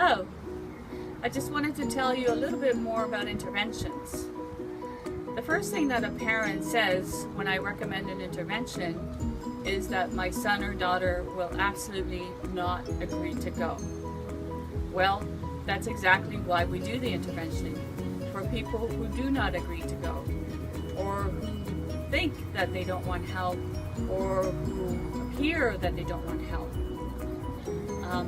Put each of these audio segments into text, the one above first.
Oh, I just wanted to tell you a little bit more about interventions. The first thing that a parent says when I recommend an intervention is that my son or daughter will absolutely not agree to go. Well, that's exactly why we do the intervention, for people who do not agree to go, or who think that they don't want help, or who appear that they don't want help.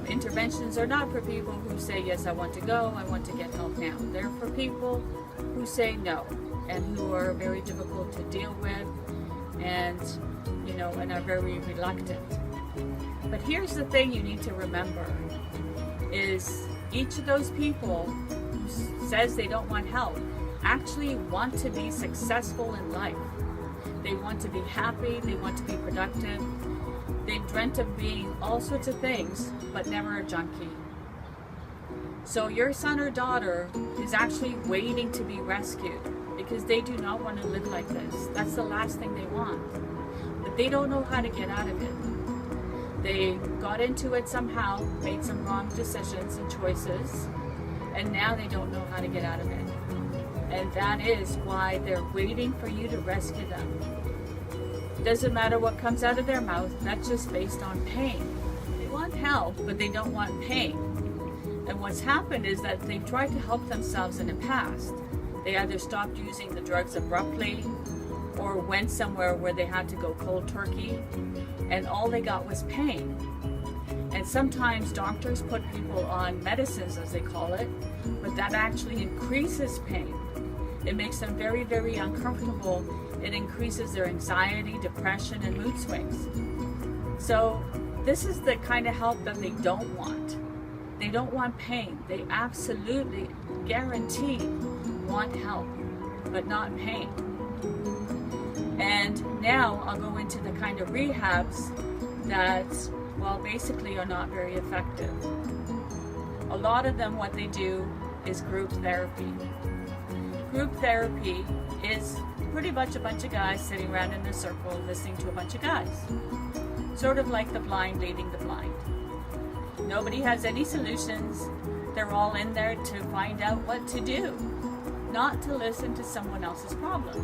Interventions are not for people who say, yes, I want to go, I want to get help now. They're for people who say no, and who are very difficult to deal with, and and are very reluctant. But here's the thing you need to remember, is each of those people who says they don't want help actually want to be successful in life. They want to be happy, they want to be productive. They've dreamt of being all sorts of things, but never a junkie. So your son or daughter is actually waiting to be rescued because they do not want to live like this. That's the last thing they want. But they don't know how to get out of it. They got into it somehow, made some wrong decisions and choices, and now they don't know how to get out of it. And that is why they're waiting for you to rescue them. Doesn't matter what comes out of their mouth, that's just based on pain. They want help, but they don't want pain. And what's happened is that they've tried to help themselves in the past. They either stopped using the drugs abruptly, or went somewhere where they had to go cold turkey, and all they got was pain. And sometimes doctors put people on medicines, as they call it, but that actually increases pain. It makes them very, very uncomfortable. It increases their anxiety, depression, and mood swings. So this is the kind of help that they don't want. They don't want pain. They absolutely, guaranteed, want help, but not pain. And now I'll go into the kind of rehabs that, well, basically are not very effective. A lot of them, what they do is group therapy. Group therapy is pretty much a bunch of guys sitting around in a circle listening to a bunch of guys. Sort of like the blind leading the blind. Nobody has any solutions. They're all in there to find out what to do, not to listen to someone else's problem.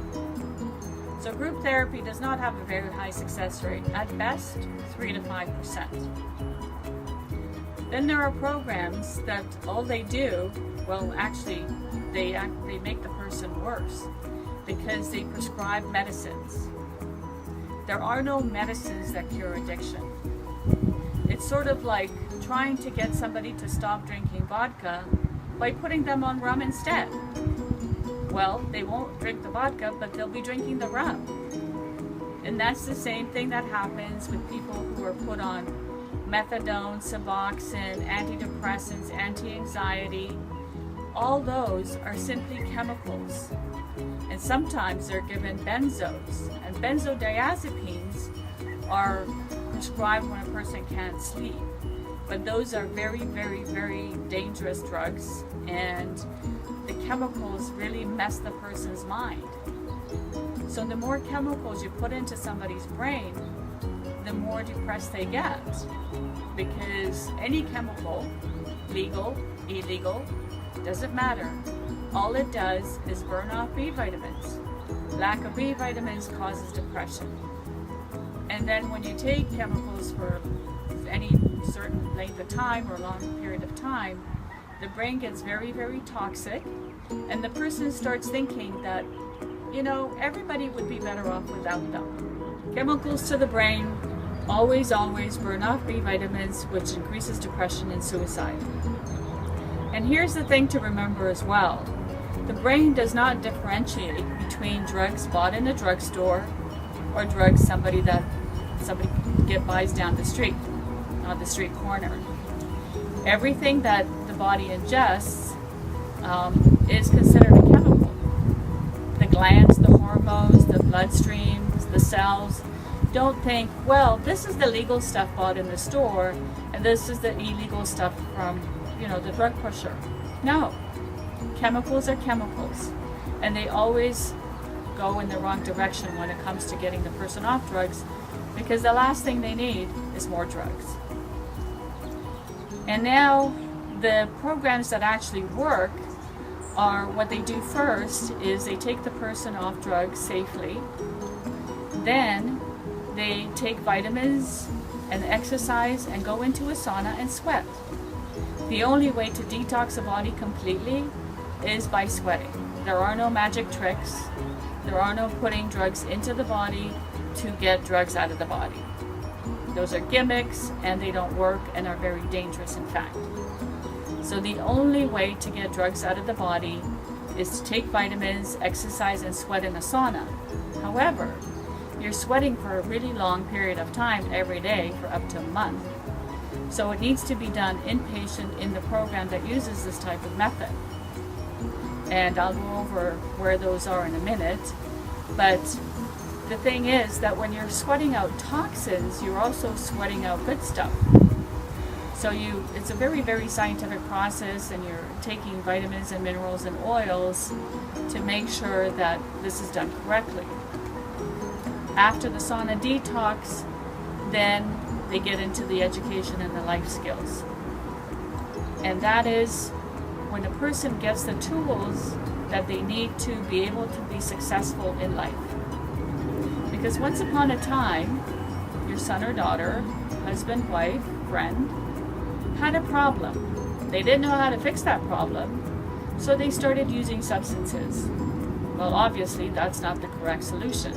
So group therapy does not have a very high success rate. At best, 3 to 5%. Then there are programs that all they do, well, actually, they make the person worse because they prescribe medicines. There are no medicines that cure addiction. It's sort of like trying to get somebody to stop drinking vodka by putting them on rum instead. Well, they won't drink the vodka, but they'll be drinking the rum. And that's the same thing that happens with people who are put on methadone, Suboxone, antidepressants, anti-anxiety. All those are simply chemicals. And sometimes they're given benzos. And benzodiazepines are prescribed when a person can't sleep. But those are very, very, very dangerous drugs. And the chemicals really mess the person's mind. So the more chemicals you put into somebody's brain, the more depressed they get. Because any chemical, legal, illegal, doesn't matter. All it does is burn off B vitamins. Lack of B vitamins causes depression. And then when you take chemicals for any certain length of time or long period of time, the brain gets very, very toxic, and the person starts thinking that, everybody would be better off without them. Chemicals to the brain always burn off B vitamins, which increases depression and suicide. And here's the thing to remember as well. The brain does not differentiate between drugs bought in a drugstore or drugs somebody buys down the street, on the street corner. Everything that the body ingests is considered a chemical. The glands, the hormones, the bloodstreams, the cells don't think, well, this is the legal stuff bought in the store and this is the illegal stuff from, the drug pusher. No. Chemicals are chemicals, and they always go in the wrong direction when it comes to getting the person off drugs, because the last thing they need is more drugs. And now the programs that actually work are, what they do first is they take the person off drugs safely, then they take vitamins and exercise and go into a sauna and sweat. The only way to detox a body completely is by sweating. There are no magic tricks. There are no putting drugs into the body to get drugs out of the body. Those are gimmicks, and they don't work and are very dangerous, in fact. So the only way to get drugs out of the body is to take vitamins, exercise, and sweat in a sauna. However, you're sweating for a really long period of time every day for up to a month. So it needs to be done inpatient in the program that uses this type of method. And I'll go over where those are in a minute. But the thing is that when you're sweating out toxins, you're also sweating out good stuff. So it's a very, very scientific process, and you're taking vitamins and minerals and oils to make sure that this is done correctly. After the sauna detox, then they get into the education and the life skills. And that is when a person gets the tools that they need to be able to be successful in life. Because once upon a time, your son or daughter, husband, wife, friend, had a problem. They didn't know how to fix that problem, so they started using substances. Well, obviously, that's not the correct solution.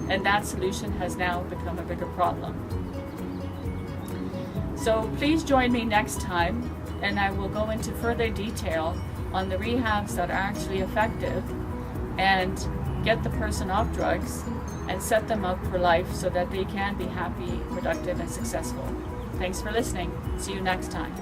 And that solution has now become a bigger problem. So please join me next time, and I will go into further detail on the rehabs that are actually effective and get the person off drugs and set them up for life so that they can be happy, productive, and successful. Thanks for listening. See you next time.